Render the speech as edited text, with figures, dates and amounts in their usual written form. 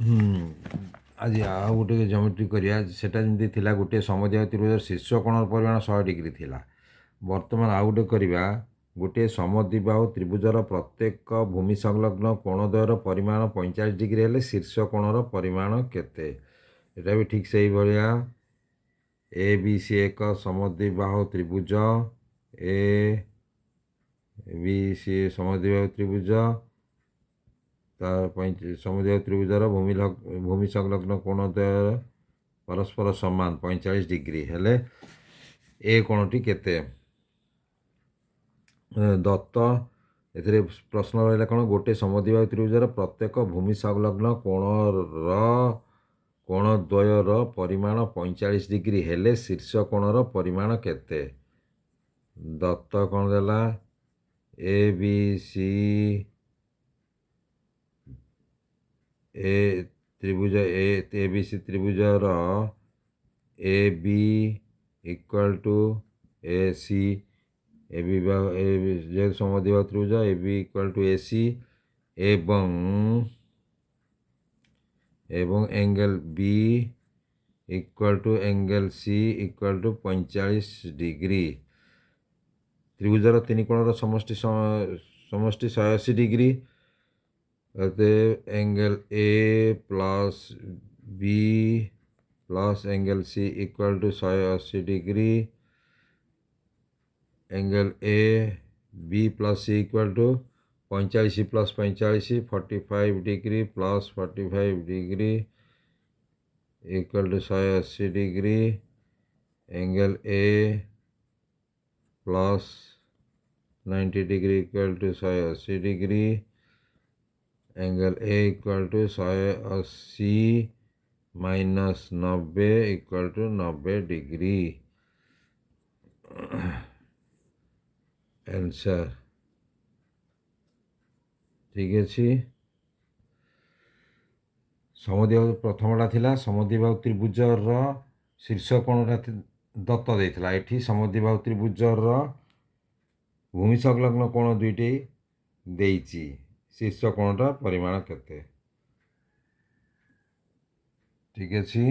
ଆଜି ଆଉ ଗୋଟେ ଜମେଟ୍ରି କରିବା। ସେଟା ଯେମିତି ଥିଲା ଗୋଟିଏ ସମଦ୍ୱିବାହୁ ତ୍ରିଭୁଜର ଶୀର୍ଷ କୋଣର ପରିମାଣ 100 ଡିଗ୍ରୀ ଥିଲା। ବର୍ତ୍ତମାନ ଆଉ ଗୋଟେ କରିବା। ଗୋଟିଏ ସମଦ୍ୱିବାହୁ ତ୍ରିଭୁଜର ପ୍ରତ୍ୟେକ ଭୂମି ସଂଲଗ୍ନ କୋଣଦ୍ୱୟର ପରିମାଣ 45 ଡିଗ୍ରୀ ହେଲେ ଶୀର୍ଷ କୋଣର ପରିମାଣ କେତେ? ଏଟା ବି ଠିକ୍ ସେଇଭଳିଆ। ଏ ବି ସି ଏକ ସମଦ୍ୱିବାହୁ ତ୍ରିଭୁଜ। A B C ସମଦ୍ୱିବାହୁ ତ୍ରିଭୁଜ। ସମୁଦାୟ ତ୍ରିଭୁଜର ଭୂମି ସଂଲଗ୍ନ କୋଣଦ୍ୱୟ ପରସ୍ପର ସମାନ 45 ଡିଗ୍ରୀ ହେଲେ ଏ କୋଣଟି କେତେ? ଦତ୍ତ ଏଥିରେ ପ୍ରଶ୍ନ ରହିଲା କ'ଣ? ଗୋଟିଏ ସମଦ୍ୱିବାହୁ ତ୍ରିଭୁଜର ପ୍ରତ୍ୟେକ ଭୂମି ସଂଲଗ୍ନ କୋଣଦ୍ୱୟର ପରିମାଣ 45 ଡିଗ୍ରୀ ହେଲେ ଶୀର୍ଷ କୋଣର ପରିମାଣ କେତେ? ଦତ୍ତ କ'ଣ ଦେଲା? ଏ ବି ସି ତ୍ରିଭୁଜର A B equal to A C. ଯେହେତୁ ସମଦ୍ୱିବାହୁ ତ୍ରିଭୁଜ A B equal to A C ଏବଂ angle B equal to angle C equal to 45 degree. ତ୍ରିଭୁଜର ତିନି କୋଣର ସମଷ୍ଟି 180 degree. Angle A plus B plus angle C equal to 180 degree. Angle A B plus C equal to 45 plus 45 45 degree plus 45 degree equal to 180 degree. Angle A plus 90 degree equal to 180 degree. Angle A equal to 180 minus 90 equal to 90 degree. Answer ठीक अच्छे। समद्विबाहु प्रथमटा थिला समद्विबाहु त्रिभुजर शीर्ष कोणटा दत्त देइथिला। एठी समद्विबाहु त्रिभुजर भूमि संलग्न कोण दुईटी देइछि। शीर्ष कोणटा परिमाण केते? ठीक अच्छे।